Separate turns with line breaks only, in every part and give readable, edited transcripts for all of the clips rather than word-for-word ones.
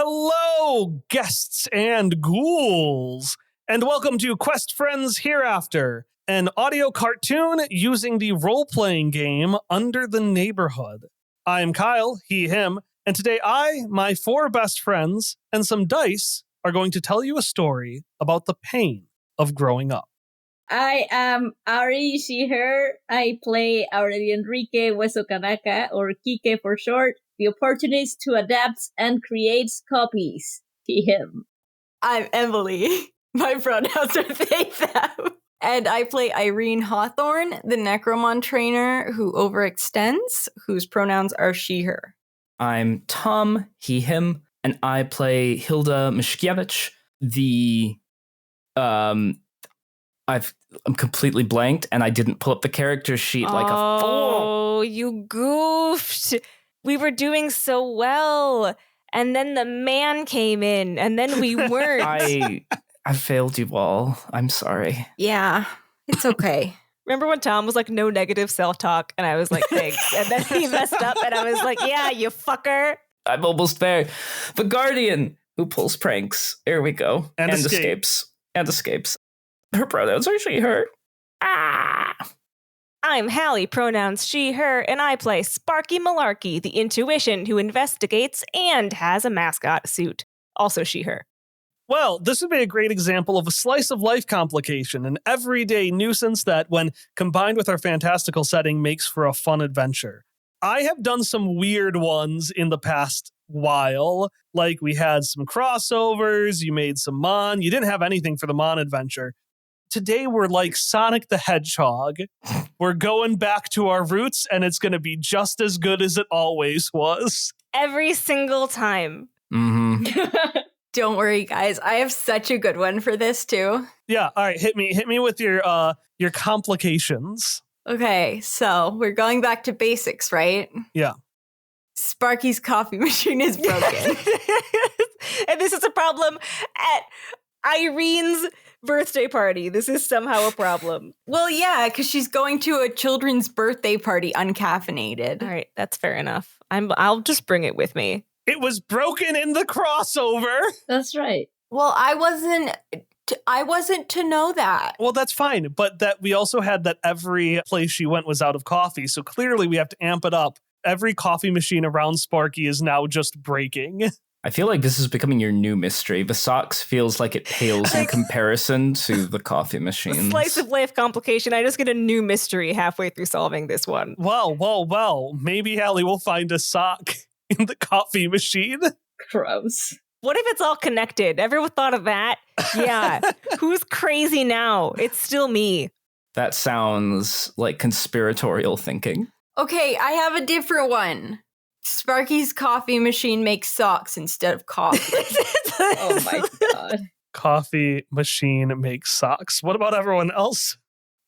Hello, guests and ghouls, and welcome to Quest Friends Hereafter, an audio cartoon using the role-playing game Under the Neighborhood. I'm Kyle, he, him, and today I, my four best friends, and some dice are going to tell you a story about the pain of growing up.
I am Ari, she, her. I play Aureli Enrique Hueso Kanaka, or Kike for short, the opportunist who adapts and creates copies. He, him.
I'm Emily. My pronouns are they, them. And I play Irene Hawthorne, the Necromon trainer who overextends, whose pronouns are she, her.
I'm Tom, he, him, and I play Hilda Mishkiewicz, I'm completely blanked, and I didn't pull up the character sheet like a fool.
Oh, you goofed. We were doing so well, and then the man came in, and then we weren't.
I failed you all. I'm sorry.
Yeah, it's okay.
Remember when Tom was like, no negative self-talk, and I was like, thanks. And then he messed up, and I was like, yeah, you fucker.
I'm almost there. The Guardian, who pulls pranks. Here we go.
And escapes.
And escapes. Her pronouns are she, her.
I'm Hallie, pronouns she, her, and I play Sparky Malarkey, the intuition who investigates and has a mascot suit. Also she, her.
Well, this would be a great example of a slice of life complication, an everyday nuisance that, when combined with our fantastical setting, makes for a fun adventure. I have done some weird ones in the past while, like we had some crossovers, you made some Mon, you didn't have anything for the Mon adventure. Today we're like Sonic the Hedgehog. We're going back to our roots, and it's going to be just as good as it always was.
Every single time.
Mm-hmm.
Don't worry, guys. I have such a good one for this, too.
Yeah, all right, hit me with your complications.
Okay, so we're going back to basics, right?
Yeah.
Sparky's coffee machine is broken.
And this is a problem at Irene's birthday party. This is somehow a problem.
Well, yeah, because she's going to a children's birthday party uncaffeinated.
All right, that's fair enough. I'll just bring it with me.
It was broken in the crossover.
That's right.
Well, I wasn't to know that.
Well, that's fine, but that we also had that every place she went was out of coffee, so clearly we have to amp it up. Every coffee machine around Sparky is now just breaking.
I feel like this is becoming your new mystery. The socks feels like it pales in comparison to the coffee machines.
Slice of life complication. I just get a new mystery halfway through solving this one.
Well. Maybe Hallie will find a sock in the coffee machine.
Gross.
What if it's all connected? Everyone thought of that? Yeah. Who's crazy now? It's still me.
That sounds like conspiratorial thinking.
Okay, I have a different one. Sparky's coffee machine makes socks instead of coffee.
Oh my god.
Coffee machine makes socks. What about everyone else?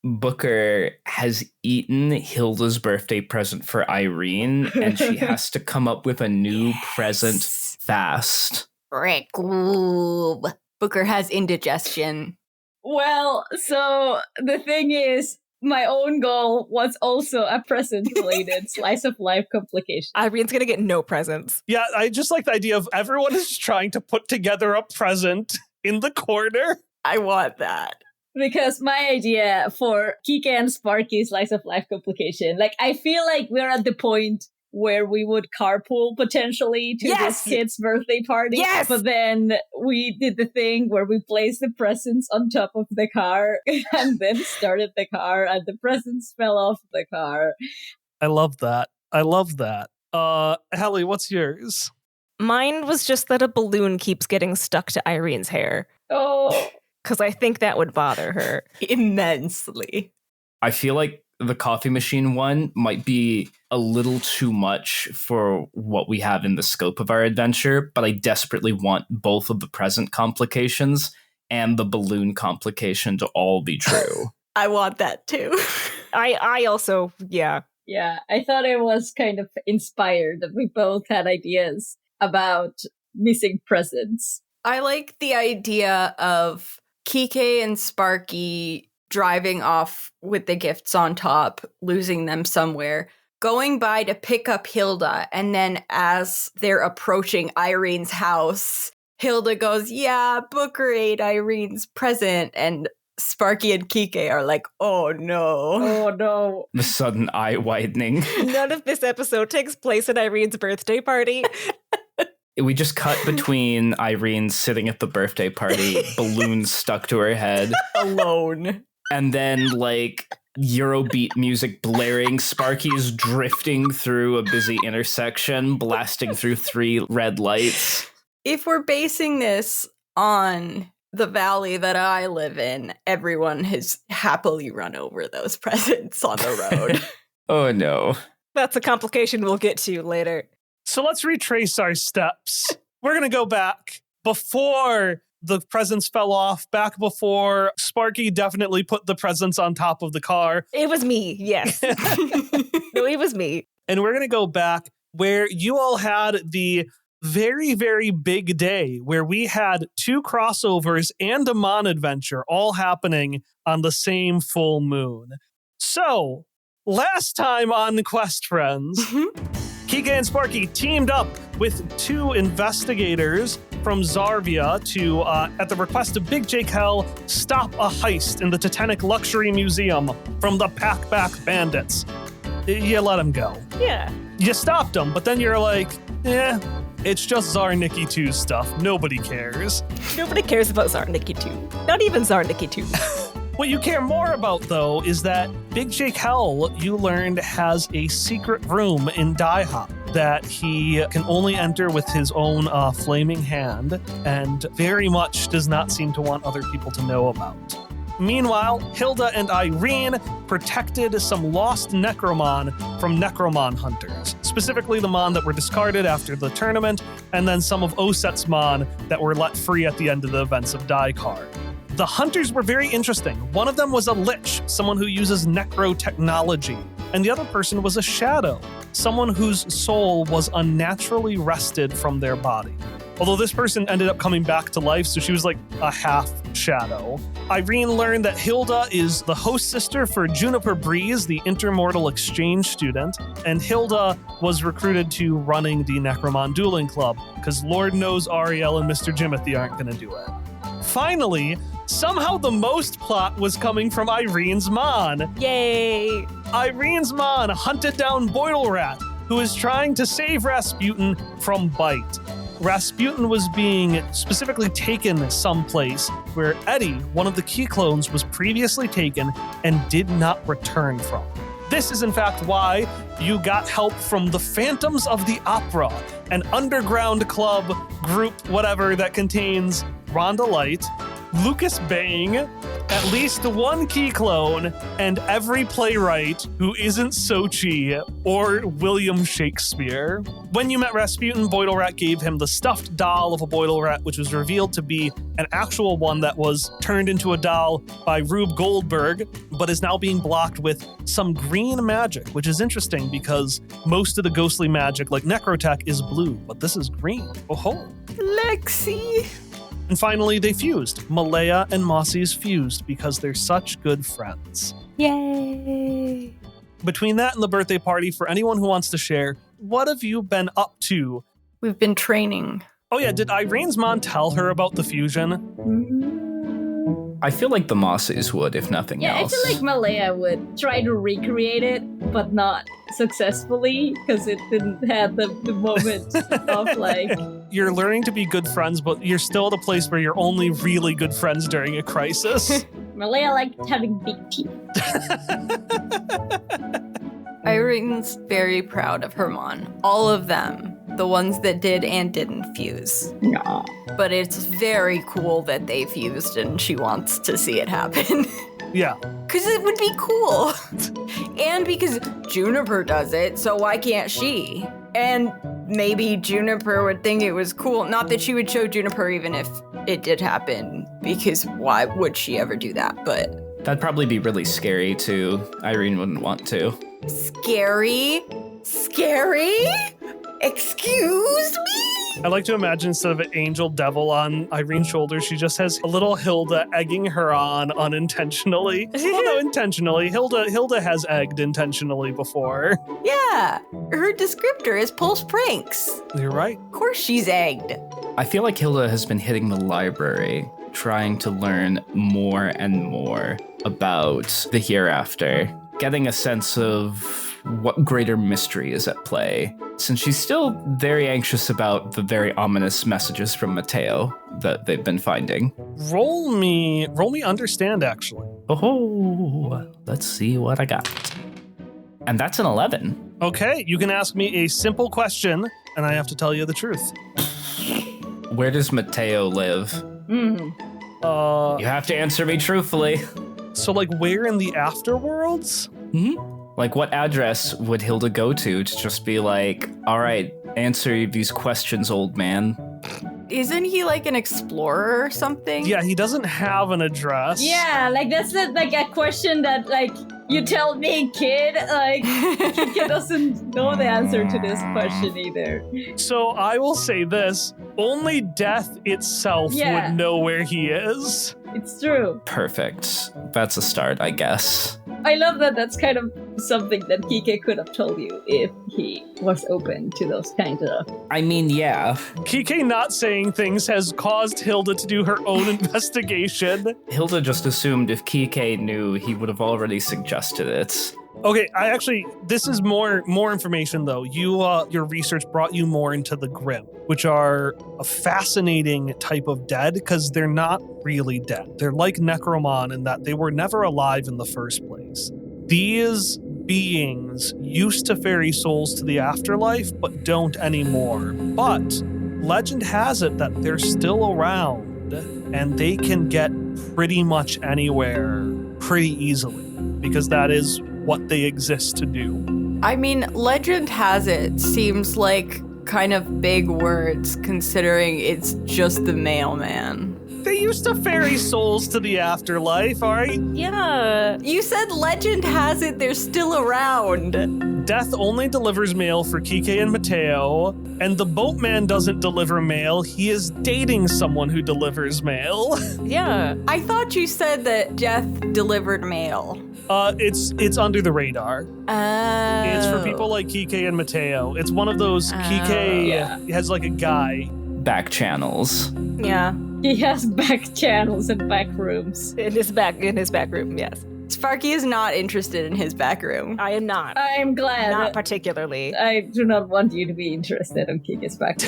Booker has eaten Hilda's birthday present for Irene, and she has to come up with a new present fast.
Booker has indigestion.
Well, so the thing is, my own goal was also a present-related slice of life complication.
Irene's gonna get no presents.
Yeah, I just like the idea of everyone is trying to put together a present in the corner.
I want that.
Because my idea for Kike and Sparky's slice of life complication, like, I feel like we're at the point where we would carpool potentially to this kid's birthday party.
Yes!
But then we did the thing where we placed the presents on top of the car and then started the car and the presents fell off the car.
I love that. Hallie, what's yours?
Mine was just that a balloon keeps getting stuck to Irene's hair.
Oh.
Because I think that would bother her.
Immensely.
I feel like the coffee machine one might be a little too much for what we have in the scope of our adventure, but I desperately want both of the present complications and the balloon complication to all be true.
I want that too.
I also, yeah.
Yeah, I thought it was kind of inspired that we both had ideas about missing presents.
I like the idea of Kike and Sparky driving off with the gifts on top, losing them somewhere, going by to pick up Hilda. And then as they're approaching Irene's house, Hilda goes, yeah, Booker ate Irene's present. And Sparky and Kike are like, oh no.
Oh no.
The sudden eye widening.
None of this episode takes place at Irene's birthday party.
We just cut between Irene sitting at the birthday party, balloons stuck to her head,
Alone.
and then like Eurobeat music blaring. Sparky's drifting through a busy intersection, blasting through 3 red lights.
If we're basing this on the valley that I live in, everyone has happily run over those presents on the road.
Oh no.
That's a complication we'll get to later.
So let's retrace our steps. We're going to go back before the presents fell off, back before Sparky definitely put the presents on top of the car.
It was me, yes. No, it was me.
And we're going to go back where you all had the very, very big day where we had 2 crossovers and a Mon adventure all happening on the same full moon. So, last time on Quest Friends, Kike and Sparky teamed up with 2 investigators from Zarvia to, at the request of Big Jake Hell, stop a heist in the Titanic Luxury Museum from the Packback Bandits. You let them go.
Yeah.
You stopped them, but then you're like, it's just Tsar Nikki 2 stuff. Nobody cares.
Nobody cares about Zarniki 2. Not even Zarniki 2.
What you care more about, though, is that Big Jake Hell, you learned, has a secret room in Die Hop that he can only enter with his own flaming hand and very much does not seem to want other people to know about. Meanwhile, Hilda and Irene protected some lost Necromon from Necromon hunters, specifically the Mon that were discarded after the tournament, and then some of Oset's Mon that were let free at the end of the events of Daikar. The hunters were very interesting. One of them was a Lich, someone who uses necro technology, and the other person was a Shadow, someone whose soul was unnaturally wrested from their body. Although this person ended up coming back to life, so she was like a half Shadow. Irene learned that Hilda is the host sister for Juniper Breeze, the intermortal exchange student, and Hilda was recruited to running the Necromon Dueling Club, because Lord knows Ariel and Mr. Jimothy aren't going to do it. Finally, somehow the most plot was coming from Irene's Mon.
Yay!
Irene's Mon hunted down Boidlerat, who is trying to save Rasputin from Bite. Rasputin was being specifically taken someplace where Eddie, one of the key clones, was previously taken and did not return from. This is in fact why you got help from the Phantoms of the Opera, an underground club group, whatever, that contains Rhonda Light, Lucas Bang, at least 1 key clone, and every playwright who isn't Sochi or William Shakespeare. When you met Rasputin, Boidlerat gave him the stuffed doll of a Boidlerat, which was revealed to be an actual one that was turned into a doll by Rube Goldberg, but is now being blocked with some green magic, which is interesting because most of the ghostly magic, like Necrotech, is blue, but this is green. Oh-ho.
Lexi.
And finally, they fused. Malaya and Mossy's fused because they're such good friends.
Yay!
Between that and the birthday party, for anyone who wants to share, what have you been up to?
We've been training.
Oh yeah, did Irene's Mon tell her about the fusion?
I feel like the Mosses would, if nothing
Yeah,
else.
I feel like Malaya would try to recreate it, but not successfully, because it didn't have the moment of like...
You're learning to be good friends, but you're still at a place where you're only really good friends during a crisis.
Malaya liked having big teeth.
Irene's very proud of her Mon. All of them. The ones that did and didn't fuse.
No.
But it's very cool that they fused and she wants to see it happen.
Yeah.
Because it would be cool. And because Juniper does it, so why can't she? And maybe Juniper would think it was cool. Not that she would show Juniper even if it did happen, because why would she ever do that? But
That'd probably be really scary, too. Irene wouldn't want to.
scary? Scary? Excuse me?
I like to imagine instead of an angel devil on Irene's shoulder, she just has a little Hilda egging her on unintentionally. Well, no, intentionally. Hilda has egged intentionally before.
Yeah, her descriptor is Pulse Pranks.
You're right.
Of course she's egged.
I feel like Hilda has been hitting the library, trying to learn more and more about the hereafter, getting a sense of what greater mystery is at play, since she's still very anxious about the very ominous messages from Mateo that they've been finding.
Roll me understand, actually.
Oh, let's see what I got. And that's an 11.
Okay, you can ask me a simple question, and I have to tell you the truth.
Where does Mateo live? You have to answer me truthfully.
So like where in the afterworlds?
Like, what address would Hilda go to just be like, all right, answer these questions, old man?
Isn't he like an explorer or something?
Yeah, he doesn't have an address.
Yeah, like that's like a question that like you tell me, kid. Like Kike doesn't know the answer to this question either.
So I will say this, only death itself
Yeah.
would know where he is.
It's true.
Perfect. That's a start, I guess.
I love that that's kind of something that Kike could have told you if he was open to those kinds of...
I mean, yeah.
Kike not saying things has caused Hilda to do her own investigation.
Hilda just assumed if Kike knew, he would have already suggested it.
Okay, this is more information though. Your research brought you more into the Grimm, which are a fascinating type of dead because they're not really dead. They're like Necromon in that they were never alive in the first place. These beings used to ferry souls to the afterlife, but don't anymore. But legend has it that they're still around and they can get pretty much anywhere pretty easily because that is what they exist to do.
I mean, legend has it seems like kind of big words considering it's just the mailman.
They used to ferry souls to the afterlife, all right?
Yeah.
You said legend has it they're still around.
Death only delivers mail for Kike and Mateo, and the boatman doesn't deliver mail. He is dating someone who delivers mail.
Yeah.
I thought you said that death delivered mail.
It's under the radar.
Oh.
It's for people like Kike and Mateo. It's one of those Kike has like a guy.
Back channels.
Yeah.
He has back channels and back rooms.
In his back room, yes.
Sparky is not interested in his back room.
I am not.
I'm glad.
Not particularly.
I do not want you to be interested in Kike's back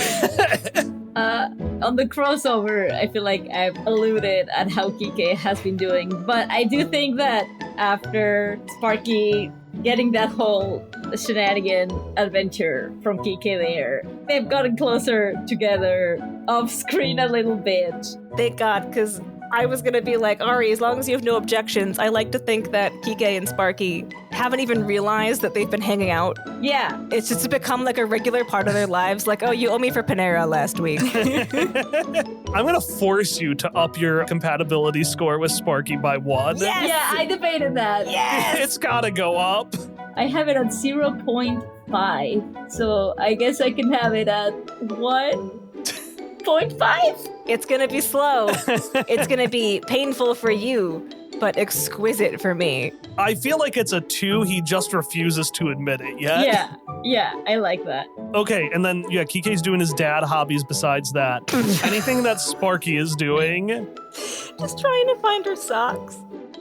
room. On the crossover, I feel like I've alluded at how Kike has been doing, but I do think that after Sparky getting that whole shenanigan adventure from Kike there, they've gotten closer together off screen a little bit.
Thank God, because I was going to be like, Ari, as long as you have no objections, I like to think that Kike and Sparky haven't even realized that they've been hanging out.
Yeah.
It's just become like a regular part of their lives. Like, oh, you owe me for Panera last week.
I'm going to force you to up your compatibility score with Sparky by 1.
Yes!
Yeah, I debated that.
Yes!
It's got to go up.
I have it at 0.5, so I guess I can have it at 1.5?
It's going to be slow. It's going to be painful for you, but exquisite for me.
I feel like it's a 2. He just refuses to admit it yet.
Yeah, I like that.
Okay, and then, Kike's doing his dad hobbies besides that. Anything that Sparky is doing?
Just trying to find her socks.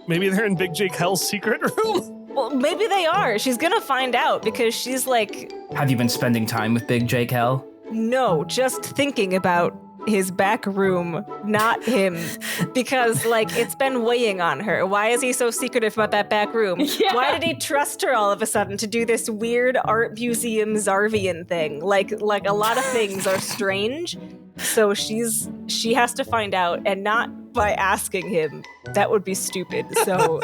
Maybe they're in Big Jake Hell's secret room?
Well, maybe they are. She's going to find out because she's like,
Have you been spending time with Big Jake Hell?
no, just thinking about his back room, not him. Because, like, it's been weighing on her. Why is he so secretive about that back room?
Yeah.
Why did he trust her all of a sudden to do this weird art museum Zarvian thing? Like a lot of things are strange. So she has to find out, and not by asking him. That would be stupid. So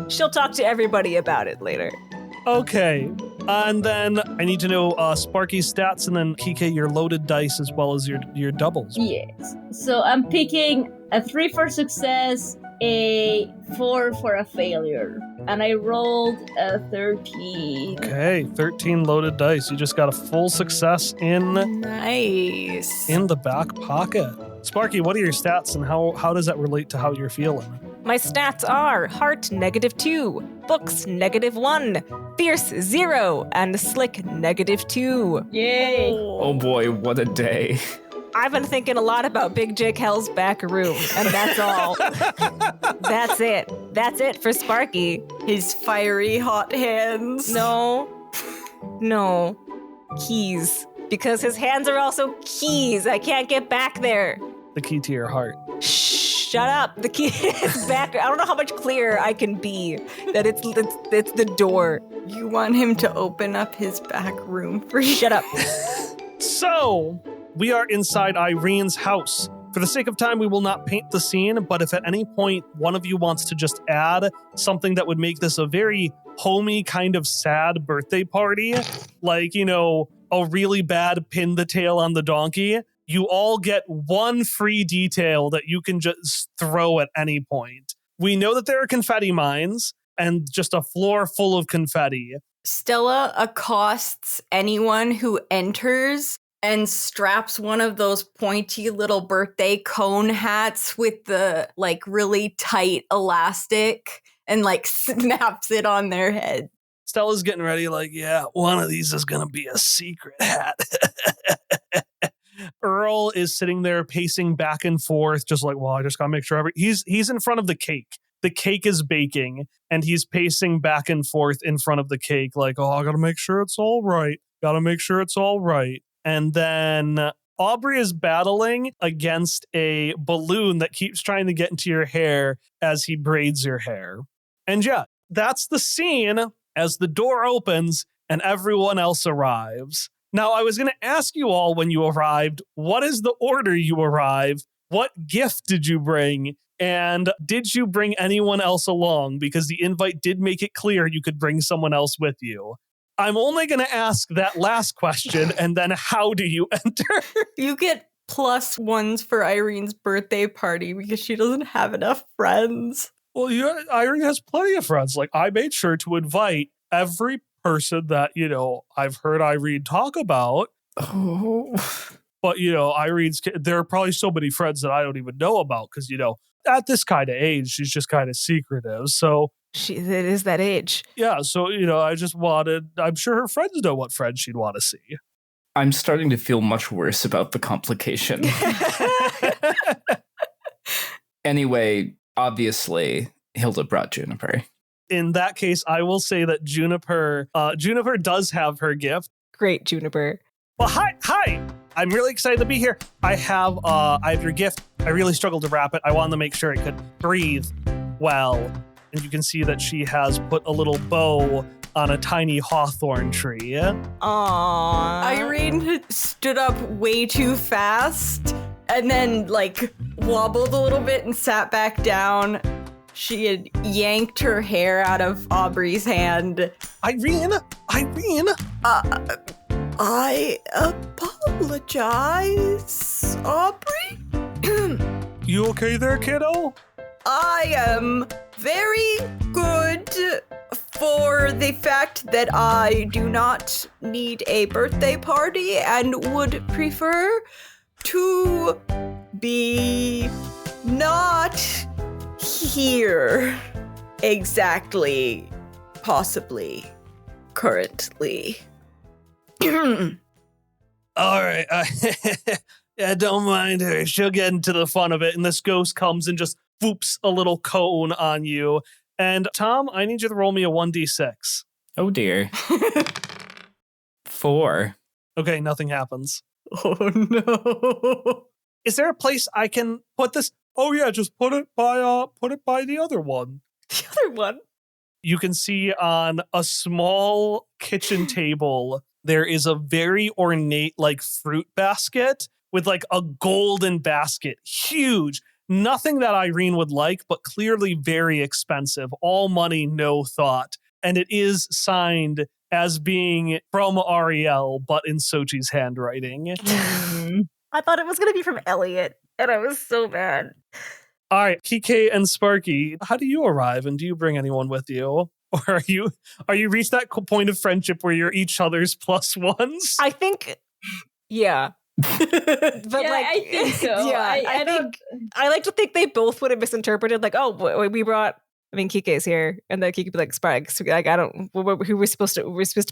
she'll talk to everybody about it later.
Okay. And then I need to know Sparky's stats and then Kike, your loaded dice as well as your doubles.
Yes. So I'm picking a 3 for success, a 4 for a failure. and I rolled a 13.
Okay, 13 loaded dice. You just got a full success in
Nice.
the back pocket. Sparky, what are your stats and how does that relate to how you're feeling?
My stats are heart -2, books -1, fierce 0, and slick -2.
Yay!
Oh boy, what a day.
I've been thinking a lot about Big Jake Hell's back room, and that's all. That's it. That's it for Sparky.
His fiery hot hands.
No. Keys. Because his hands are also keys. I can't get back there.
The key to your heart.
Shut up. The key is back. I don't know how much clearer I can be that it's the door.
You want him to open up his back room for you.
Shut up.
So, we are inside Irene's house. For the sake of time, we will not paint the scene, but if at any point one of you wants to just add something that would make this a very homey kind of sad birthday party, like, a really bad pin the tail on the donkey, you all get one free detail that you can just throw at any point. We know that there are confetti mines and just a floor full of confetti.
Stella accosts anyone who enters and straps one of those pointy little birthday cone hats with the really tight elastic and snaps it on their head.
Stella's getting ready yeah, one of these is going to be a secret hat. Earl is sitting there pacing back and forth, just I just got to make sure he's in front of the cake. The cake is baking, and he's pacing back and forth in front of the cake I got to make sure it's all right. Got to make sure it's all right. And then Aubrey is battling against a balloon that keeps trying to get into your hair as he braids your hair. And yeah, that's the scene as the door opens and everyone else arrives. Now, I was going to ask you all when you arrived, what is the order you arrive? What gift did you bring? And did you bring anyone else along? Because the invite did make it clear you could bring someone else with you. I'm only going to ask that last question, and then how do you enter?
You get +1s for Irene's birthday party because she doesn't have enough friends.
Well, Irene has plenty of friends. I made sure to invite every person that, I've heard Irene talk about.
Oh.
But, there are probably so many friends that I don't even know about because, at this kind of age, she's just kind of secretive. So
It is that age.
yeah, so, I'm sure her friends know what friends she'd want to see.
I'm starting to feel much worse about the complication. Anyway, obviously, Hilda brought Juniper.
In that case, I will say that Juniper does have her gift.
Great, Juniper.
Well, hi. I'm really excited to be here. I have your gift. I really struggled to wrap it. I wanted to make sure it could breathe well. And you can see that she has put a little bow on a tiny hawthorn tree.
Aww.
Irene stood up way too fast and then wobbled a little bit and sat back down. She had yanked her hair out of Aubrey's hand.
Irene?
I apologize, Aubrey.
You okay there, kiddo?
I am very good for the fact that I do not need a birthday party and would prefer to be not here exactly, possibly, currently.
All right. Yeah, don't mind her. She'll get into the fun of it. And this ghost comes and just whoops a little cone on you. And Tom, I need you to roll me a 1d6.
Oh dear. 4.
Okay, nothing happens.
Oh no.
Is there a place I can put this? Oh yeah, just put it by the other one.
The other one.
You can see on a small kitchen table, there is a very ornate fruit basket with a golden basket. Huge. Nothing that Irene would like, but clearly very expensive. All money, no thought. And it is signed as being from Ariel, but in Sochi's handwriting.
I thought it was going to be from Elliot, and I was so mad.
All right, Kike and Sparky, how do you arrive, and do you bring anyone with you? Or are you reached that point of friendship where you're each other's plus ones?
I think, yeah. But
I think so.
Yeah, I like to think they both would have misinterpreted, like, oh, we brought. I mean, Kike's here, and then Kike would be like, "Sparks, like, I don't. Who we're supposed to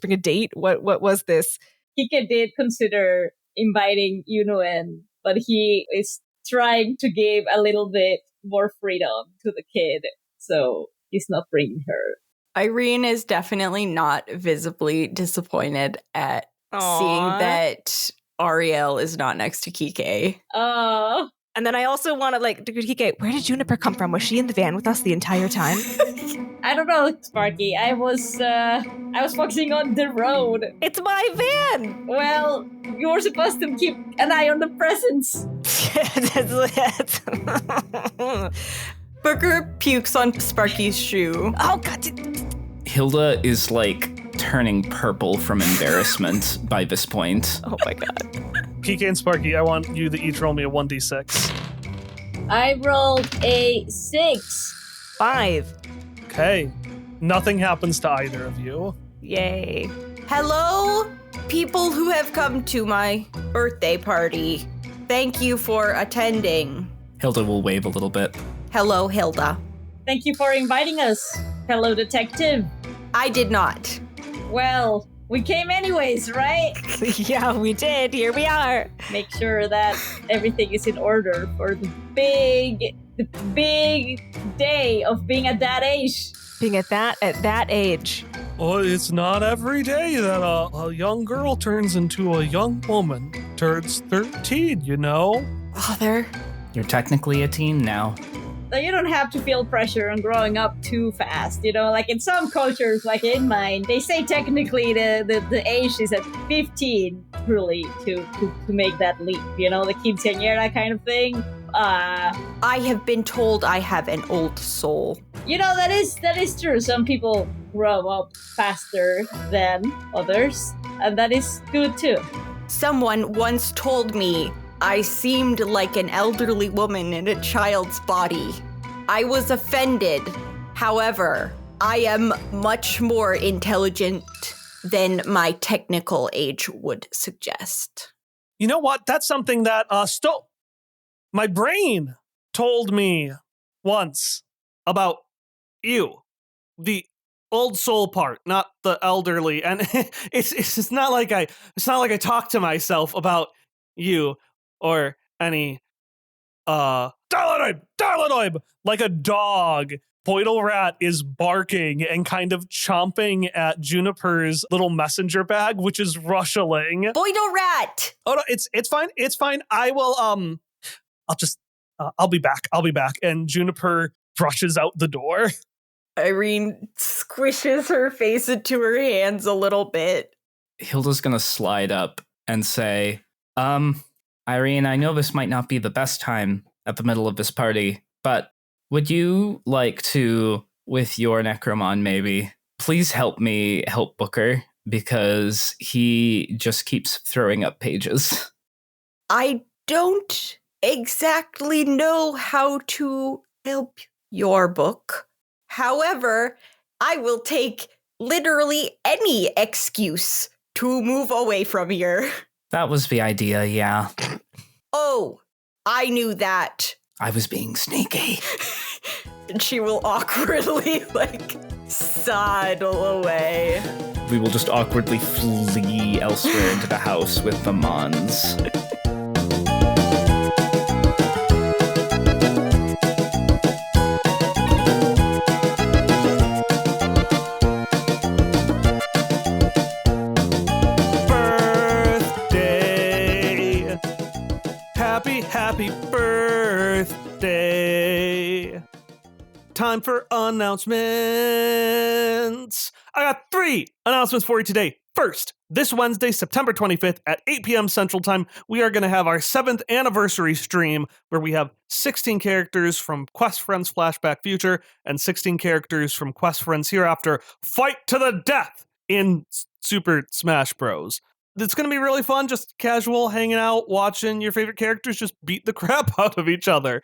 bring a date? What was this?"
Kike did consider inviting Yuno in, but he is trying to give a little bit more freedom to the kid, so he's not bringing her.
Irene is definitely not visibly disappointed at seeing that Ariel is not next to Kike.
Oh.
And then I also want to, like, Kike, where did Juniper come from? Was she in the van with us the entire time?
I don't know, Sparky. I was focusing on the road.
It's my van!
Well, you were supposed to keep an eye on the presents.
Booker pukes on Sparky's shoe.
Oh, God.
Hilda is like turning purple from embarrassment by this point.
Oh, my God.
Kike and Sparky, I want you to each roll me a 1d6.
I rolled a 6.
5.
Okay. Nothing happens to either of you.
Yay.
Hello, people who have come to my birthday party. Thank you for attending.
Hilda will wave a little bit.
Hello, Hilda.
Thank you for inviting us. Hello, detective.
I did not.
Well, we came anyways, right?
Yeah, we did. Here we are.
Make sure that everything is in order for the big day of being at that age.
Being at that age.
Oh, it's not every day that a young girl turns into a young woman. Turns 13, you know?
Father.
You're technically a teen now.
So you don't have to feel pressure on growing up too fast, you know? Like in some cultures, like in mine, they say technically the age is at 15, really, to make that leap, you know? The quinceañera kind of thing.
I have been told I have an old soul.
You know, that is true. Some people grow up faster than others, and that is good too.
Someone once told me I seemed like an elderly woman in a child's body. I was offended. However, I am much more intelligent than my technical age would suggest.
You know what? That's something that my brain told me once about you. The old soul part, not the elderly. And it's not like I talk to myself about you or any Darlanoib, like a dog. Poidle Rat is barking and kind of chomping at Juniper's little messenger bag, which is rustling.
Poidle Rat!
Oh no, it's fine. It's fine. I will I'll be back. And Juniper rushes out the door.
Irene squishes her face into her hands a little bit.
Hilda's gonna slide up and say, Irene, I know this might not be the best time at the middle of this party, but would you like to, with your Necromon maybe, please help me help Booker, because he just keeps throwing up pages.
I don't exactly know how to help your book. However, I will take literally any excuse to move away from here.
That was the idea, yeah.
Oh, I knew that.
I was being sneaky.
And she will awkwardly, sidle away.
We will just awkwardly flee elsewhere into the house with the Mons.
Happy birthday. Time for announcements. I got 3 announcements for you today. First, this Wednesday, September 25th at 8 p.m. Central Time, we are going to have our 7th anniversary stream where we have 16 characters from Quest Friends Flashback Future and 16 characters from Quest Friends Hereafter fight to the death in Super Smash Bros. It's going to be really fun, just casual, hanging out, watching your favorite characters just beat the crap out of each other.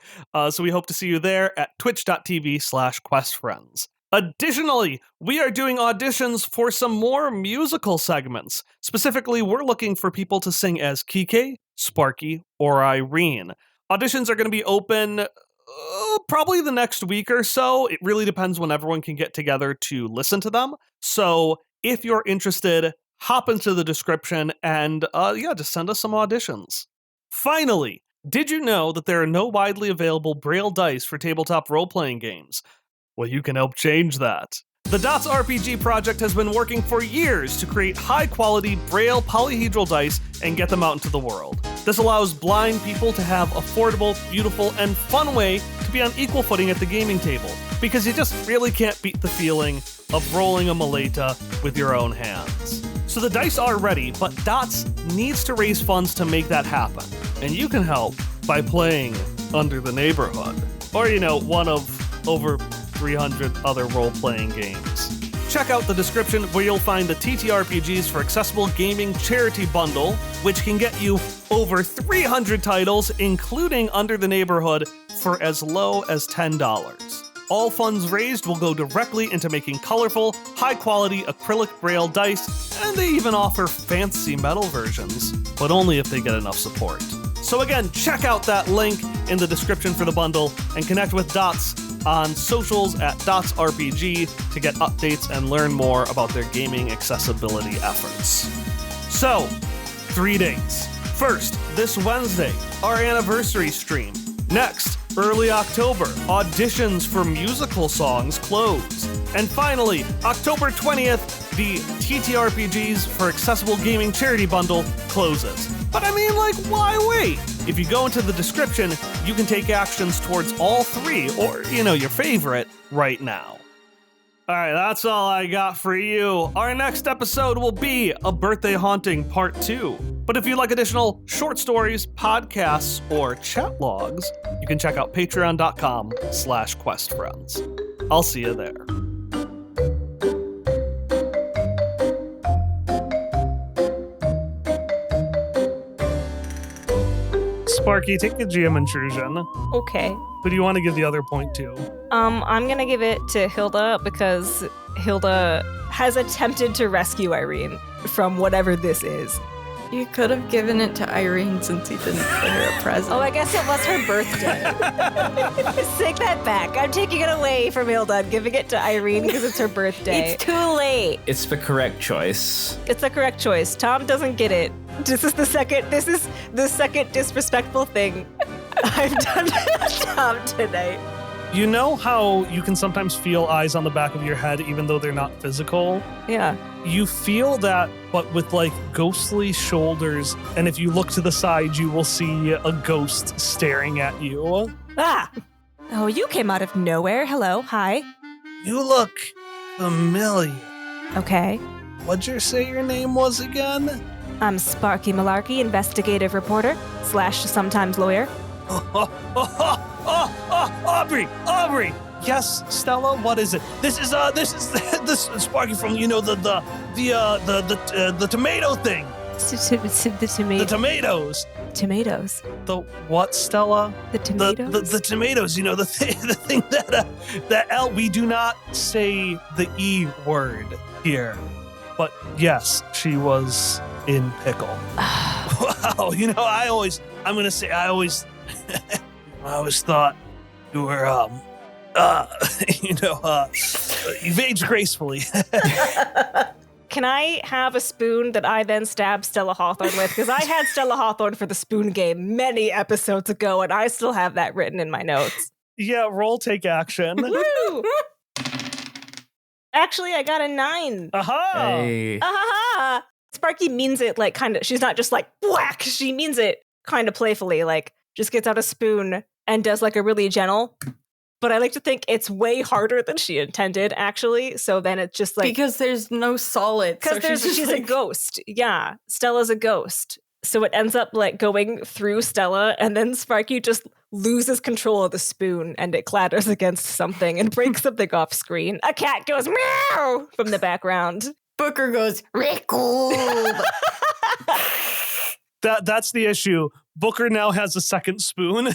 So we hope to see you there at twitch.tv/questfriends. Additionally, we are doing auditions for some more musical segments. Specifically, we're looking for people to sing as Kike, Sparky, or Irene. Auditions are going to be open probably the next week or so. It really depends when everyone can get together to listen to them. So if you're interested, hop into the description and just send us some auditions. Finally, did you know that there are no widely available Braille dice for tabletop role-playing games? Well, you can help change that. The Dots RPG project has been working for years to create high-quality Braille polyhedral dice and get them out into the world. This allows blind people to have affordable, beautiful, and fun way to be on equal footing at the gaming table, because you just really can't beat the feeling of rolling a maleta with your own hands. So the dice are ready, but Dots needs to raise funds to make that happen. And you can help by playing Under the Neighborhood, or, one of over 300 other role-playing games. Check out the description where you'll find the TTRPGs for Accessible Gaming Charity Bundle, which can get you over 300 titles, including Under the Neighborhood, for as low as $10. All funds raised will go directly into making colorful, high-quality acrylic Braille dice, and they even offer fancy metal versions, but only if they get enough support. So again, check out that link in the description for the bundle and connect with Dots on socials at Dots RPG to get updates and learn more about their gaming accessibility efforts. So, 3 dates. First, this Wednesday, our anniversary stream. Next, early October, auditions for musical songs close. And finally, October 20th, the TTRPGs for Accessible Gaming Charity Bundle closes. But why wait? If you go into the description, you can take actions towards all 3, or, your favorite, right now. All right, that's all I got for you. Our next episode will be A Birthday Haunting Part 2. But if you'd like additional short stories, podcasts, or chat logs, you can check out patreon.com/questfriends. I'll see you there. Sparky, take the GM intrusion.
Okay.
Who do you want to give the other point to?
I'm gonna give it to Hilda because Hilda has attempted to rescue Irene from whatever this is.
You could have given it to Irene since you didn't put her a present.
Oh, I guess it was her birthday. Take that back. I'm taking it away from Hilda and giving it to Irene because it's her birthday.
It's too late.
It's the correct choice.
It's the correct choice. Tom doesn't get it. This is the second disrespectful thing I've done to Tom tonight.
You know how you can sometimes feel eyes on the back of your head even though they're not physical?
Yeah.
You feel that, but with ghostly shoulders, and if you look to the side, you will see a ghost staring at you.
Ah! Oh, you came out of nowhere. Hello. Hi.
You look familiar.
Okay.
What'd you say your name was again?
I'm Sparky Malarkey, investigative reporter / sometimes lawyer.
Aubrey! Yes, Stella, what is it? This is Sparky from, the tomato thing. The tomatoes.
Tomatoes.
The what, Stella?
The tomatoes?
The tomatoes, the thing that we do not say the E word here. But yes, she was in pickle. Wow, I always thought you were, you've aged gracefully.
Can I have a spoon that I then stab Stella Hawthorne with? Because I had Stella Hawthorne for the spoon game many episodes ago, and I still have that written in my notes.
Yeah, roll take action.
Woo! Actually, I got a 9.
Aha!
Hey.
Aha! Sparky means it kind of, she's not just whack. She means it kind of playfully, just gets out a spoon and does a really gentle. But I like to think it's way harder than she intended, actually. So then it's just
because there's no solid.
Because she's a ghost. Yeah, Stella's a ghost. So it ends up going through Stella, and then Sparky just loses control of the spoon, and it clatters against something and breaks something off screen. A cat goes meow from the background.
Booker goes Rickle.
That's the issue. Booker now has a second spoon.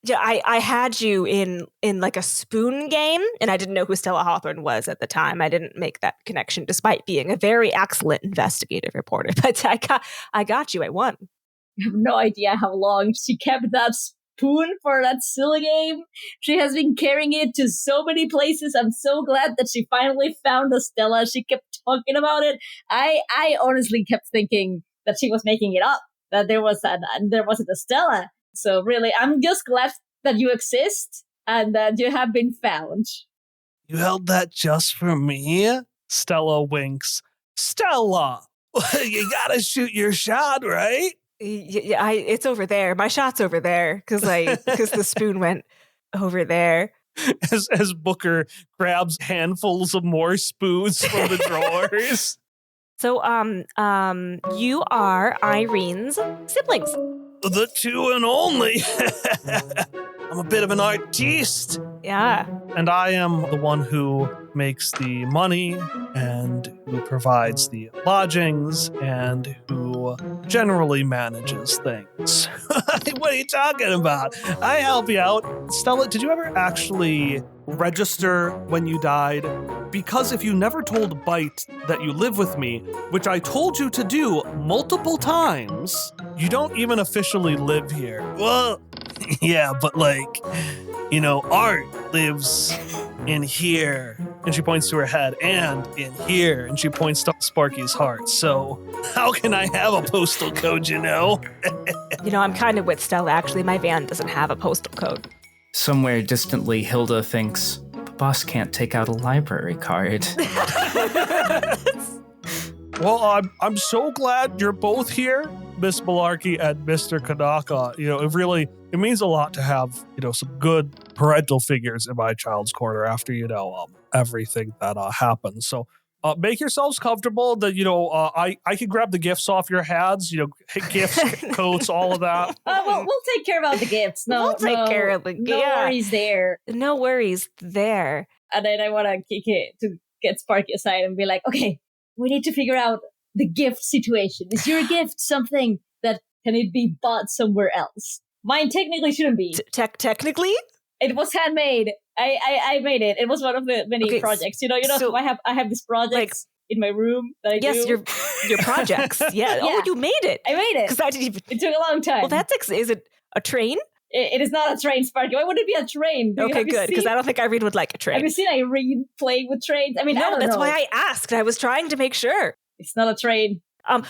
Yeah, I had you in like a spoon game, and I didn't know who Stella Hawthorne was at the time. I didn't make that connection, despite being a very excellent investigative reporter. But I got you. I won.
I have no idea how long she kept that spoon for that silly game. She has been carrying it to so many places. I'm so glad that she finally found a Stella. She kept talking about it. I honestly kept thinking that she was making it up, that there wasn't a Stella. So really, I'm just glad that you exist and that you have been found.
You held that just for me? Stella winks. Stella, you gotta shoot your shot, right?
Yeah, it's over there. My shot's over there because the spoon went over there.
As Booker grabs handfuls of more spoons from the drawers.
So, you are Irene's siblings.
The two and only. I'm a bit of an artiste.
Yeah.
And I am the one who makes the money and who provides the lodgings and who generally manages things. What are you talking about? I help you out. Stella, did you ever actually register when you died? Because if you never told Bite that you live with me, which I told you to do multiple times, you don't even officially live here. Well, yeah, but Art lives in here. And she points to her head, and in here. And she points to Sparky's heart. So how can I have a postal code,
I'm kind of with Stella, actually. My van doesn't have a postal code.
Somewhere distantly, Hilda thinks, the boss can't take out a library card.
Well, I'm so glad you're both here, Miss Malarkey and Mr. Kanaka. It means a lot to have, some good parental figures in my child's corner after, everything that happens. So make yourselves comfortable that, I can grab the gifts off your hands, gifts, coats, all of that.
We'll take care about the gifts.
We'll take care of the gifts.
No worries there.
No worries there.
And then I want to kick it to get Sparky aside and be like, okay, we need to figure out the gift situation. Is your gift something that can it be bought somewhere else? Mine technically shouldn't be.
Technically?
It was handmade. I made it. It was one of the many projects. So I have this project in my room that I do.
Yes, your projects. Yeah. Oh, you made it.
I made it.
Because I didn't even.
It took a long time.
Well, is it a train?
It is not a train, Sparky. Why would it be a train?
Okay, good, because I don't think Irene would like a train.
Have you seen Irene playing with trains? I mean,
no,
I don't
that's
know.
why I asked. I was trying to make sure.
It's not a train.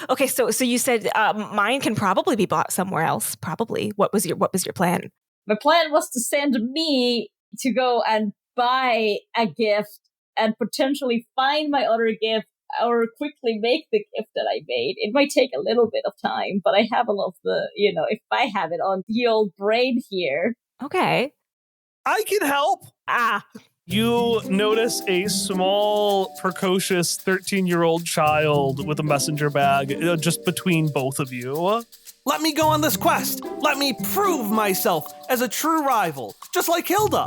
Okay, so you said mine can probably be bought somewhere else. Probably. What was your plan?
My plan was to send me to go and buy a gift and potentially find my other gift or quickly make the gift that I made. It might take a little bit of time, but I have all of the, if I have it on the old brain here.
Okay.
I can help. You notice a small, precocious 13-year-old child with a messenger bag just between both of you. Let me go on this quest. Let me prove myself as a true rival, just like Hilda.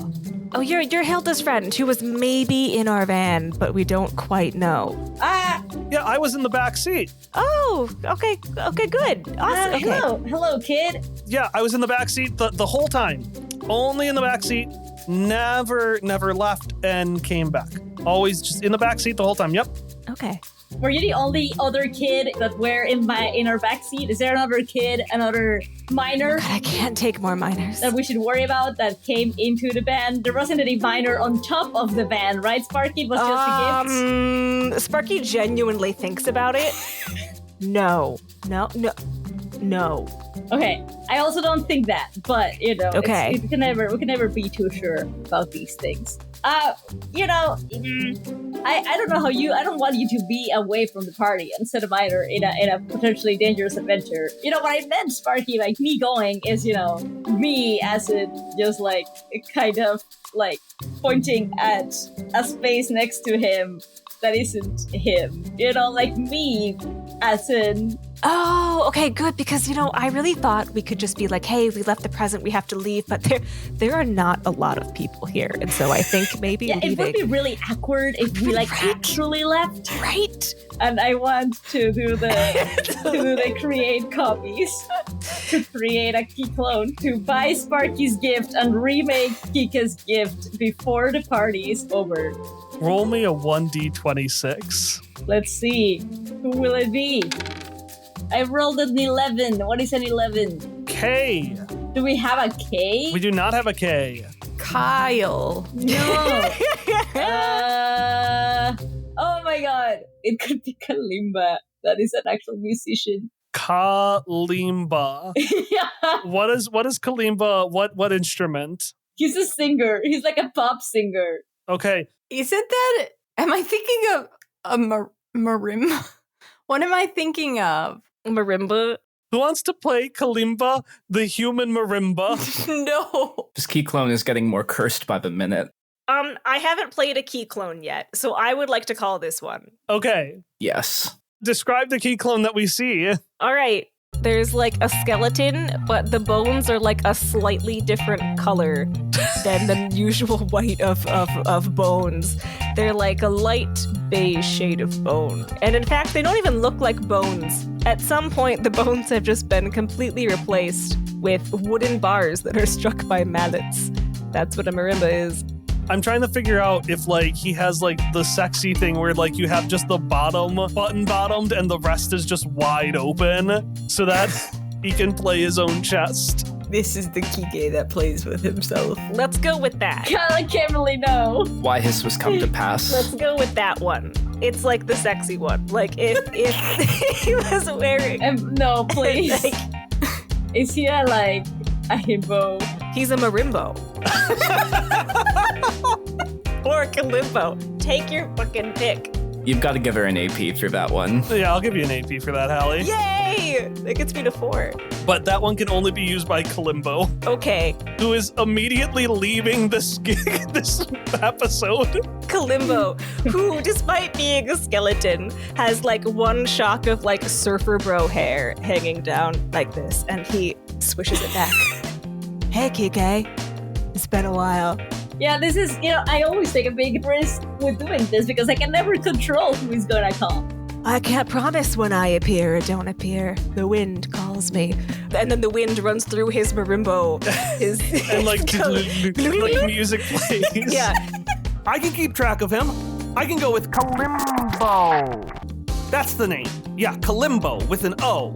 Oh, you're Hilda's friend who was maybe in our van, but we don't quite know.
Yeah, I was in the back seat.
Oh, okay, good. Awesome. Okay.
Hello, kid.
Yeah, I was in the back seat the whole time. Only in the back seat. Never left and came back. Always just in the back seat the whole time. Yep.
Okay.
Were you the only other kid that were in our backseat? Is there another kid, another minor?
God, I can't take more minors.
That we should worry about that came into the van? There wasn't any minor on top of the van, right, Sparky? It was just a gift?
Sparky genuinely thinks about it. No.
Okay, I also don't think that, but,
okay.
we can never be too sure about these things. I don't know I don't want you to be away from the party and set a minor in a potentially dangerous adventure. What I meant, Sparky, like me going is, me as in just kind of pointing at a space next to him that isn't him. Me as in
Oh, okay, good. Because, I really thought we could just be like, hey, we left the present, we have to leave. But there are not a lot of people here. And so I think maybe
it would be really awkward if we actually left.
Right.
And I want to do the create copies, to create a key clone, to buy Sparky's gift and remake Kika's gift before the party is over.
Roll me a 1d26.
Let's see. Who will it be? I rolled an 11. What is an 11?
K.
Do we have a K?
We do not have a K.
Kyle.
No. Oh my god. It could be Kalimba. That is an actual musician.
Kalimba.
Yeah.
What is Kalimba? What instrument?
He's a singer. He's like a pop singer.
Okay.
Isn't that... Am I thinking of a marimba? What am I thinking of?
Marimba.
Who wants to play Kalimba, the human marimba?
No.
This key clone is getting more cursed by the minute.
I haven't played a key clone yet, so I would like to call this one.
Okay.
Yes.
Describe the key clone that we see.
All right. There's like a skeleton, but the bones are like a slightly different color than the usual white of bones. They're like a light beige shade of bone. And in fact, they don't even look like bones. At some point, the bones have just been completely replaced with wooden bars that are struck by mallets. That's what a marimba is.
I'm trying to figure out if he has the sexy thing where you have just the bottom button bottomed and the rest is just wide open so that he can play his own chest.
This is the Kike that plays with himself.
Let's go with that.
I can't really know.
Why this was come to pass.
Let's go with that one. It's like the sexy one. Like if he was wearing...
no, please. Is he a himbo?
He's a marimbo. Or a kalimbo. Take your fucking pick.
You've got to give her an AP for that one.
Yeah, I'll give you an AP for that, Hallie.
Yay! That gets me to 4.
But that one can only be used by Kalimbo,
Okay.
who is immediately leaving this episode.
Kalimbo, who, despite being a skeleton, has one shock of surfer bro hair hanging down like this, and he swishes it back. Hey, Kike. It's been a while.
Yeah, this is, I always take a big risk with doing this because I can never control who is gonna come.
I can't promise when I appear or don't appear. The wind calls me. And then the wind runs through his marimbo.
And music plays.
Yeah.
I can keep track of him. I can go with Kalimbo. That's the name. Yeah, Kalimbo with an O.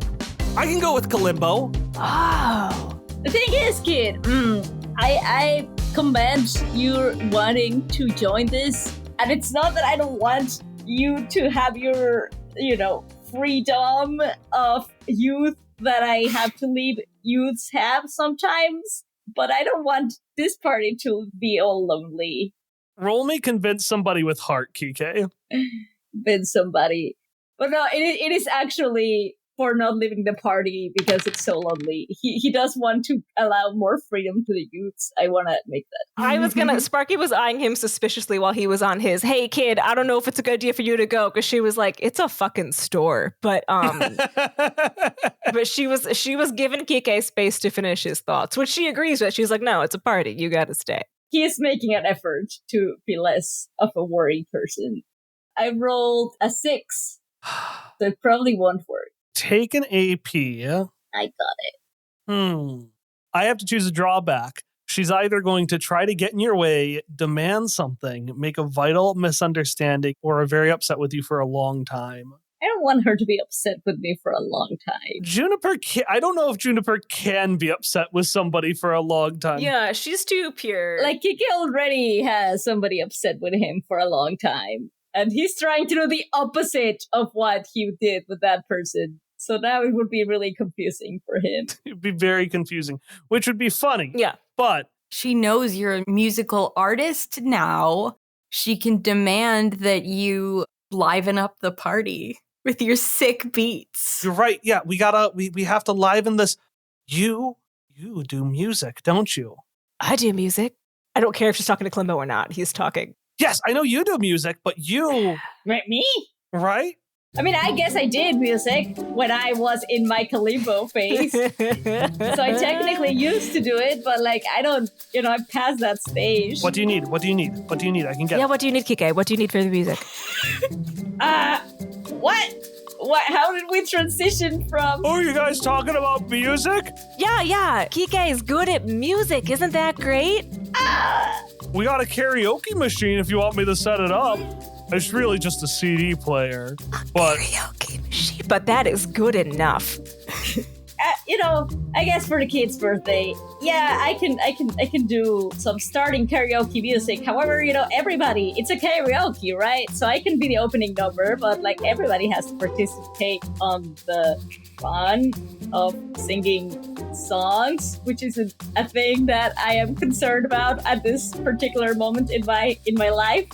I can go with Kalimbo.
Oh.
The thing is, kid, I commend you wanting to join this. And it's not that I don't want you to have your, freedom of youth that I have to leave youths have sometimes. But I don't want this party to be all lonely.
Roll me convince somebody with heart, Kike.
Convince somebody. But no, it is actually for not leaving the party because it's so lonely. He does want to allow more freedom to the youths. I want to make that.
Sparky was eyeing him suspiciously while he was on his, hey kid, I don't know if it's a good idea for you to go, because she was like, it's a fucking store. But but she was giving Kike space to finish his thoughts, which she agrees with. She's like, no, it's a party. You got to stay.
He is making an effort to be less of a worried person. I rolled a 6. So it probably won't work.
Take an AP.
I got it.
I have to choose a drawback. She's either going to try to get in your way, demand something, make a vital misunderstanding, or are very upset with you for a long time.
I don't want her to be upset with me for a long time.
Juniper, I don't know if Juniper can be upset with somebody for a long time.
Yeah, she's too pure.
Kike already has somebody upset with him for a long time. And he's trying to do the opposite of what he did with that person. So now it would be really confusing for him.
It would be very confusing, which would be funny.
Yeah.
But
she knows you're a musical artist now. She can demand that you liven up the party with your sick beats.
You're right. Yeah, we have to liven this. You do music, don't you?
I do music. I don't care if she's talking to Kalimbo or not. He's talking.
Yes, I know you do music, but you...
Right, me?
Right?
I mean, I guess I did music when I was in my Kalimbo phase. So I technically used to do it, but like, I don't, I passed that stage.
What do you need? What do you need? What do you need? I can get
Yeah,
it.
what do you need, Kike? What do you need for the music?
What? How did we transition from?
Oh, you guys talking about music?
Yeah. Kike is good at music. Isn't that great?
We got a karaoke machine if you want me to set it up. It's really just a CD player. But
Karaoke machine. But that is good enough.
I guess for the kid's birthday, yeah, I can do some starting karaoke music. However, everybody, it's a karaoke, right? So I can be the opening number, but like everybody has to participate on the fun of singing songs, which is a thing that I am concerned about at this particular moment in my life.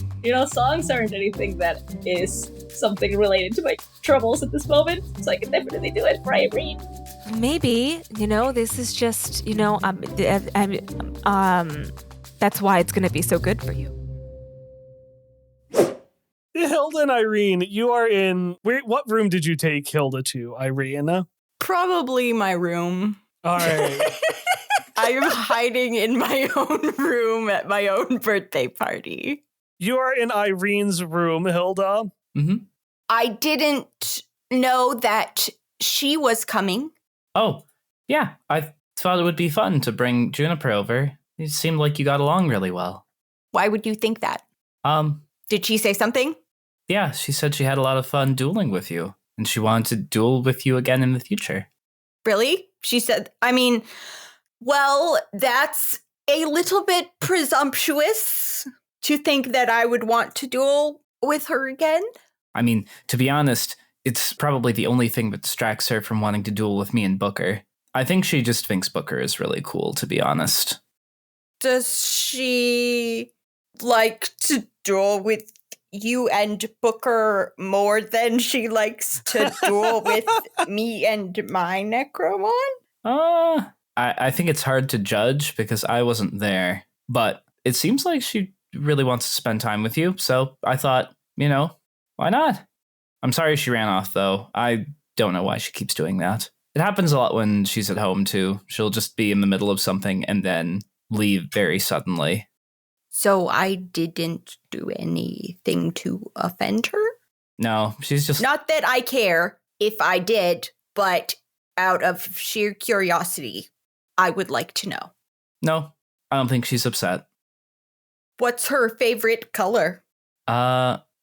Songs aren't anything that is something related to my troubles at this moment, so I can definitely do it for Irene.
Maybe, this is just, that's why it's going to be so good for you.
Hilda and Irene, you are in... What room did you take Hilda to, Irene?
Probably my room.
All right.
I'm hiding in my own room at my own birthday party.
You are in Irene's room, Hilda.
Mm-hmm.
I didn't know that she was coming.
Oh, yeah. I thought it would be fun to bring Juniper over. It seemed like you got along really well.
Why would you think that? Did she say something?
Yeah, she said she had a lot of fun dueling with you, and she wanted to duel with you again in the future.
Really? She said, well, that's a little bit presumptuous to think that I would want to duel with her again.
I mean, to be honest, it's probably the only thing that distracts her from wanting to duel with me and Booker. I think she just thinks Booker is really cool, to be honest.
Does she like to duel with you and Booker more than she likes to duel with me and my Necromon?
I think it's hard to judge because I wasn't there, but it seems like she really wants to spend time with you, so I thought, why not? I'm sorry she ran off, though. I don't know why she keeps doing that. It happens a lot when she's at home, too. She'll just be in the middle of something and then leave very suddenly.
So I didn't do anything to offend her?
No, she's just...
Not that I care if I did, but out of sheer curiosity, I would like to know.
No, I don't think she's upset.
What's her favorite color?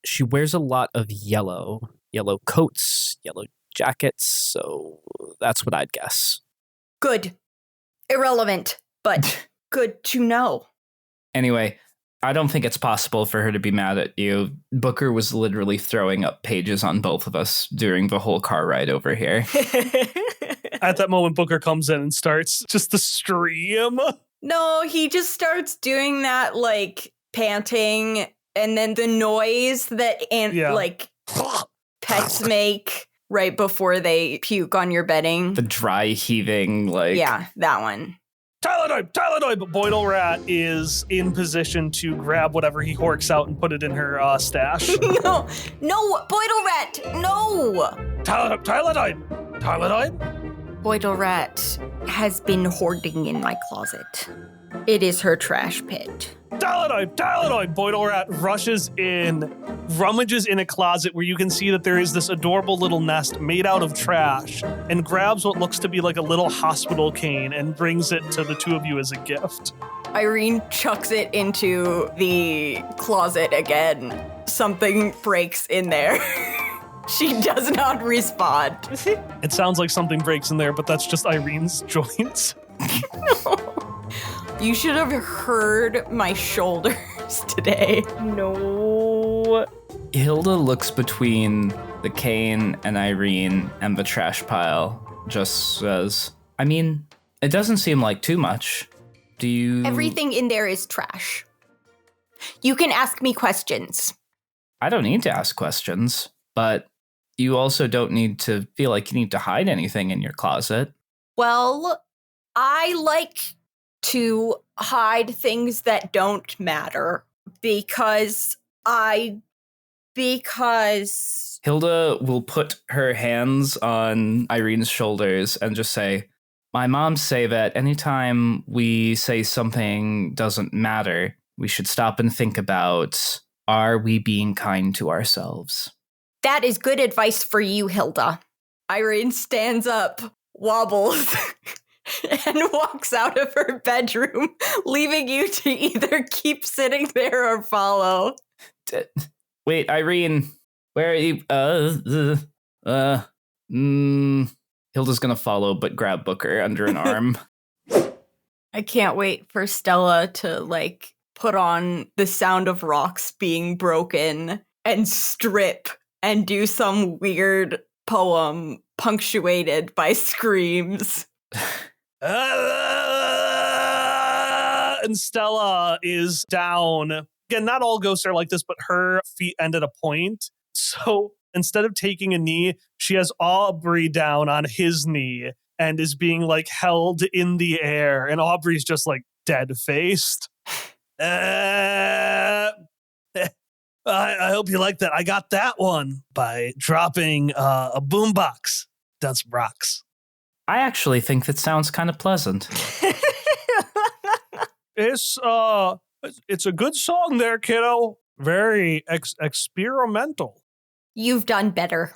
She wears a lot of yellow coats, yellow jackets, so that's what I'd guess.
Good. Irrelevant, but good to know.
Anyway, I don't think it's possible for her to be mad at you. Booker was literally throwing up pages on both of us during the whole car ride over here.
At that moment, Booker comes in and starts just the stream.
No, he just starts doing that, like, panting, and then the noise that pets make right before they puke on your bedding.
The dry heaving, like...
Yeah, that one.
Tylonoid! But Boidle Rat is in position to grab whatever he horks out and put it in her stash.
No, Boidle Rat, no!
Tylonoid!
Boidle Rat has been hoarding in my closet. It is her trash pit.
Tylonoid! Boidle Rat rushes in, rummages in a closet where you can see that there is this adorable little nest made out of trash, and grabs what looks to be like a little hospital cane and brings it to the two of you as a gift.
Irene chucks it into the closet again. Something breaks in there. She does not respond.
It sounds like something breaks in there, but that's just Irene's joints.
You should have heard my shoulders today.
No.
Hilda looks between the cane and Irene and the trash pile, just says, it doesn't seem like too much. Do you...
Everything in there is trash. You can ask me questions.
I don't need to ask questions, but you also don't need to feel like you need to hide anything in your closet.
Well, I like to hide things that don't matter because I Because
Hilda will put her hands on Irene's shoulders and just say, my moms say that anytime we say something doesn't matter, we should stop and think about, are we being kind to ourselves?
that is good advice for you, Hilda. Irene stands up, wobbles, and walks out of her bedroom, leaving you to either keep sitting there or follow.
Wait, Irene, where are you? Hilda's gonna follow, but grab Booker under an arm.
I can't wait for Stella to, like, put on The Sound of Rocks Being Broken and strip and do some weird poem punctuated by screams.
And Stella is down. Again, not all ghosts are like this, but her feet end at a point. So instead of taking a knee, she has Aubrey down on his knee and is being like held in the air. And Aubrey's just like dead-faced. I hope you like that. I got that one by dropping a boombox down some rocks.
I actually think that sounds kind of pleasant.
It's a good song there, kiddo. Very experimental.
You've done better.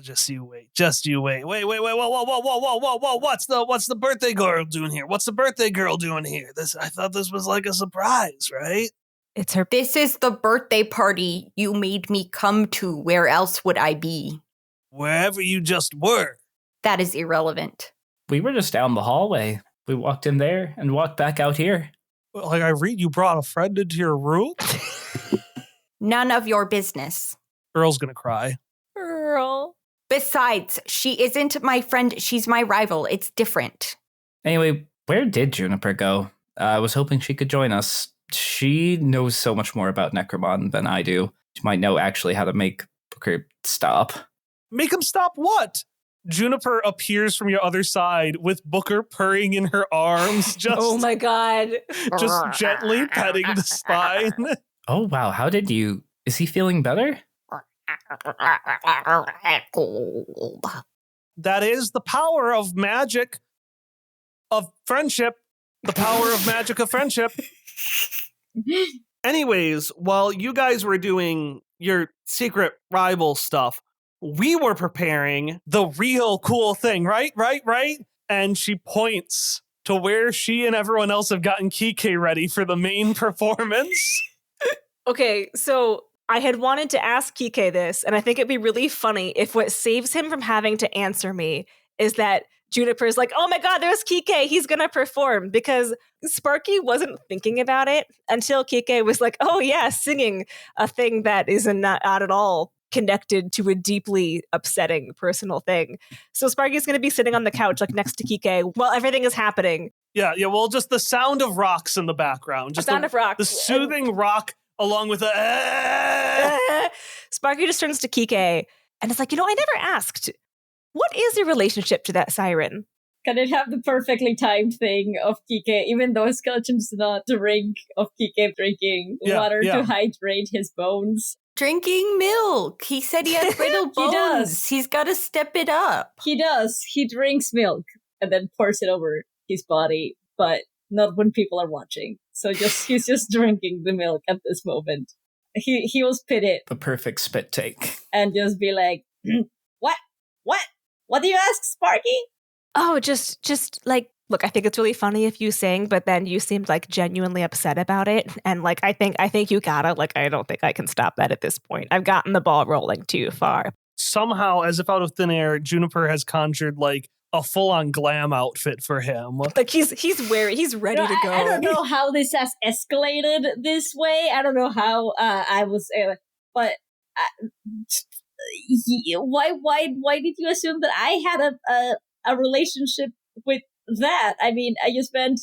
Just you wait. Just you wait. Wait. Whoa. What's the birthday girl doing here? What's the birthday girl doing here? I thought this was like a surprise, right?
It's her.
This is the birthday party you made me come to. Where else would I be?
Wherever you just were.
That is irrelevant.
We were just down the hallway. We walked in there and walked back out here.
Like I read, you brought a friend into your room?
None of your business.
Earl's gonna cry.
Earl.
Besides, she isn't my friend. She's my rival. It's different.
Anyway, where did Juniper go? I was hoping she could join us. She knows so much more about Necromon than I do. She might know actually how to make Booker stop.
Make him stop what? Juniper appears from your other side with Booker purring in her arms, just,
Oh my god.
just gently petting the spine.
Oh, wow. How did you... Is he feeling better?
That is the power of magic of friendship. The power of magic of friendship. Anyways, while you guys were doing your secret rival stuff, we were preparing the real cool thing, right? And she points to where she and everyone else have gotten Kike ready for the main performance.
Okay, so I had wanted to ask Kike this, and I think it'd be really funny if what saves him from having to answer me is that Juniper's like, oh my god, there's Kike, he's gonna perform, because Sparky wasn't thinking about it until Kike was like, oh yeah, singing a thing that is not at all connected to a deeply upsetting personal thing. So Sparky's gonna be sitting on the couch like next to Kike while everything is happening.
Yeah, well, just the sound of rocks in the background. Just
The sound of rocks.
The soothing rock along with a...
Sparky just turns to Kike and is like, I never asked, what is your relationship to that siren?
Can it have the perfectly timed thing of Kike, even though Skeleton's not drink of Kike drinking water to hydrate his bones?
Drinking milk. He said he has brittle bones.
does.
He's got to step it up.
He does. He drinks milk and then pours it over his body, but not when people are watching. So he's just drinking the milk at this moment. He will spit it
The perfect spit take.
and just be like, What do you ask, Sparky?
Oh, just like, look, I think it's really funny if you sing, but then you seemed like genuinely upset about it. And like, I think you gotta, like, I don't think I can stop that at this point. I've gotten the ball rolling too far.
Somehow, as if out of thin air, Juniper has conjured like a full-on glam outfit for him.
Like he's ready to go.
I don't know how this has escalated this way. I don't know how I was, but why did you assume that I had a relationship with that? I mean, I just meant,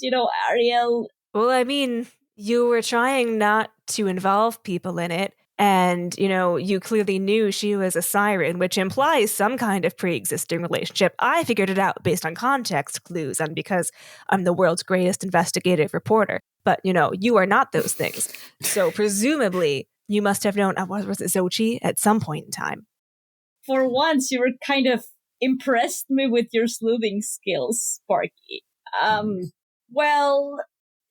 Ariel.
Well, I mean, you were trying not to involve people in it. And, you clearly knew she was a siren, which implies some kind of pre-existing relationship. I figured it out based on context clues and because I'm the world's greatest investigative reporter. But, you are not those things. So presumably You must have known, was it Xochi at some point in time?
For once, you were kind of impressed me with your sleuthing skills, Sparky. Well,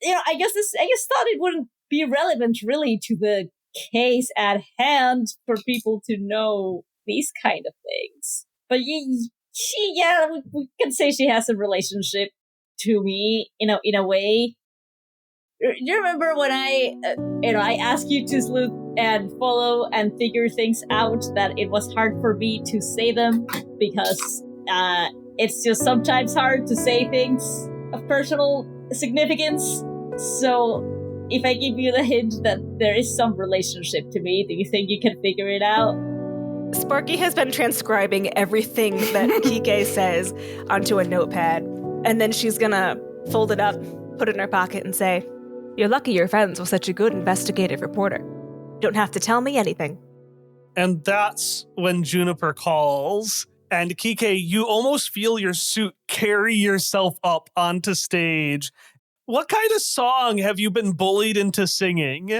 I guess thought it wouldn't be relevant really to the case at hand for people to know these kind of things. But we can say she has a relationship to me, in a way. Do you remember when I asked you to sleuth and follow and figure things out, that it was hard for me to say them because it's just sometimes hard to say things of personal significance. So if I give you the hint that there is some relationship to me, do you think you can figure it out?
Sparky has been transcribing everything that Kike says onto a notepad, and then she's gonna fold it up, put it in her pocket, and say, "You're lucky you're friends with such a good investigative reporter. You don't have to tell me anything."
And that's when Juniper calls. And Kike, you almost feel your suit carry yourself up onto stage. What kind of song have you been bullied into singing?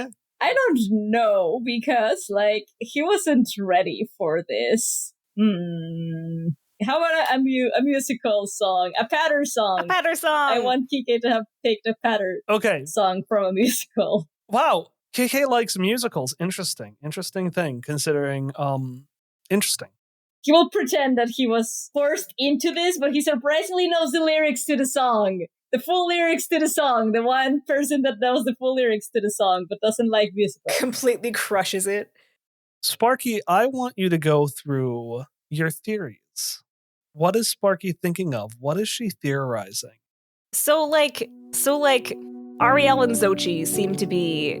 I don't know, because, he wasn't ready for this. How about a musical song? A patter song.
A patter song!
I want Kike to have picked a patter song from a musical.
Wow. Kike likes musicals. Interesting thing, considering, interesting.
He will pretend that he was forced into this, but he surprisingly knows the lyrics to the song. The full lyrics to the song. The one person that knows the full lyrics to the song, but doesn't like musicals.
Completely crushes it.
Sparky, I want you to go through your theories. What is Sparky thinking of? What is she theorizing?
So Ariel and Xochi seem to be,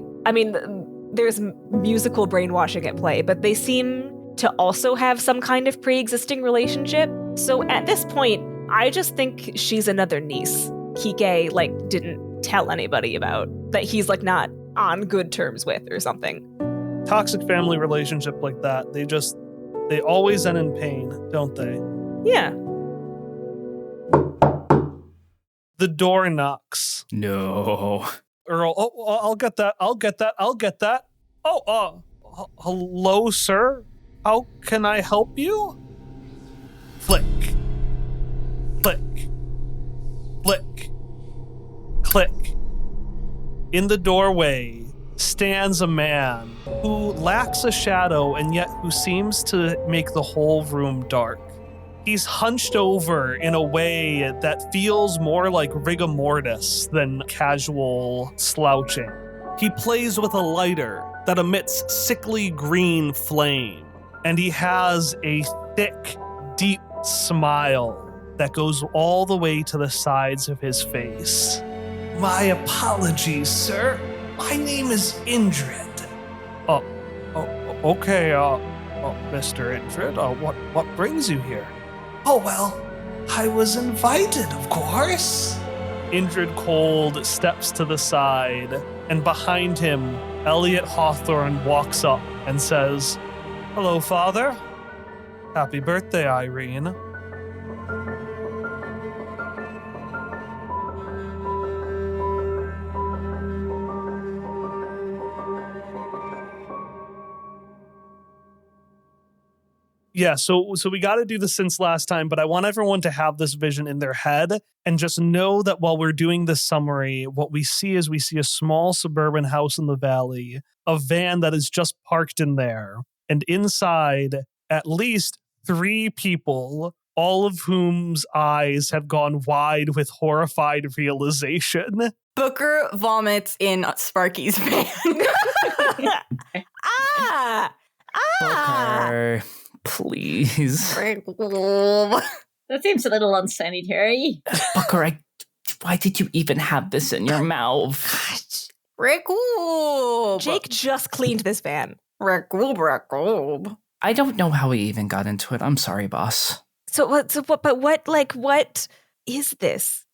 there's musical brainwashing at play, but they seem to also have some kind of pre-existing relationship. So at this point, I just think she's another niece Kike, didn't tell anybody about, that he's, not on good terms with or something.
Toxic family relationship like that, they always end in pain, don't they?
Yeah.
The door knocks.
No.
Earl, I'll get that. Oh, hello, sir? How can I help you? Flick. Flick. Flick. Click. In the doorway stands a man who lacks a shadow and yet who seems to make the whole room dark. He's hunched over in a way that feels more like rigor mortis than casual slouching. He plays with a lighter that emits sickly green flame, and he has a thick, deep smile that goes all the way to the sides of his face. My apologies, sir. My name is Indrid. Okay, Mr. Indrid, what brings you here? Oh, well, I was invited, of course. Indrid Cold steps to the side, and behind him, Elliot Hawthorne walks up and says, "Hello, Father. Happy birthday, Irene." Yeah, so we got to do this since last time, but I want everyone to have this vision in their head and just know that while we're doing this summary, what we see is a small suburban house in the valley, a van that is just parked in there, and inside at least 3 people, all of whom's eyes have gone wide with horrified realization.
Booker vomits in Sparky's van.
Booker, please.
That seems a little unsanitary.
Booker, why did you even have this in your mouth?
Jake just cleaned this van.
I don't know how he even got into it. I'm sorry, boss.
What is this?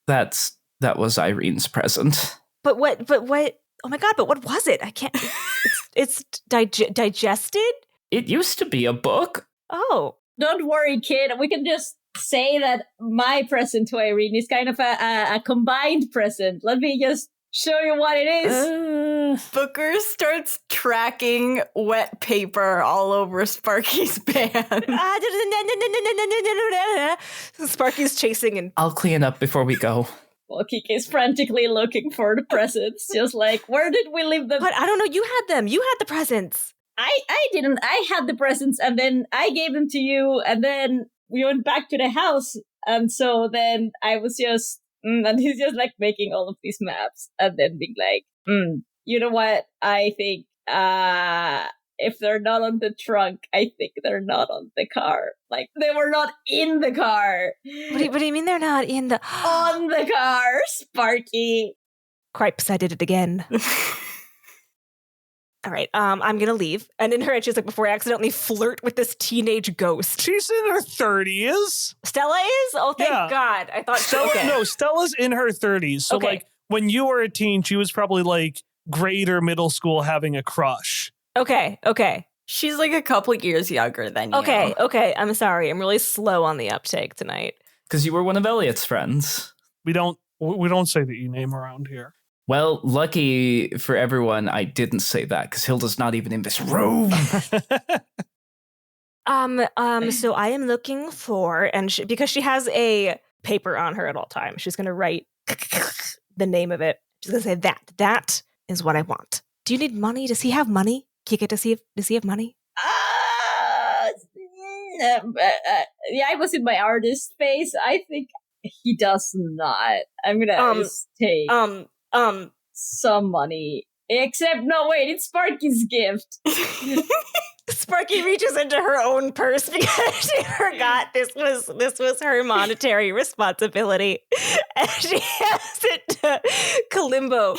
That was Irene's present.
But what, oh my God, but what was it? I can't, it's digested?
It used to be a book.
Oh.
Don't worry, kid. We can just say that my present to Irene is kind of a combined present. Let me just show you what it is.
Booker starts tracking wet paper all over Sparky's band.
Sparky's chasing and
I'll clean up before we go.
Well, Kike's frantically looking for the presents, just like, where did we leave them?
but I don't know. You had them. You had the presents.
I didn't. I had the presents, and then I gave them to you, and then we went back to the house, and so then I was just, and he's just like making all of these maps, and then being like, you know what? I think if they're not on the trunk, I think they're not on the car. Like, they were not in the car.
What do you mean they're not in the
On the car, Sparky.
Cripes, I did it again. All right, I'm gonna leave. And in her head, she's like, before I accidentally flirt with this teenage ghost.
She's in her 30s.
Stella is? Oh, thank
Yeah.
God. I thought
Stella,
okay.
no, Stella's in her 30s. So,
Okay.
like, when you were a teen, she was probably like grade or middle school having a crush.
Okay.
She's like a couple years younger than you.
Okay. I'm sorry. I'm really slow on the uptake tonight.
Because you were one of Elliot's friends.
We don't say that you name around here.
Well, lucky for everyone, I didn't say that because Hilda's not even in this room.
So I am looking for, because she has a paper on her at all times, she's going to write the name of it. She's going to say that is what I want. Do you need money? Does he have money? Kike, does he have money?
Yeah, I was in my artist phase. I think he does not. I'm gonna just take some money. Except, no, wait, it's Sparky's gift.
Sparky reaches into her own purse because she forgot this was her monetary responsibility, and she hands it to Kalimbo.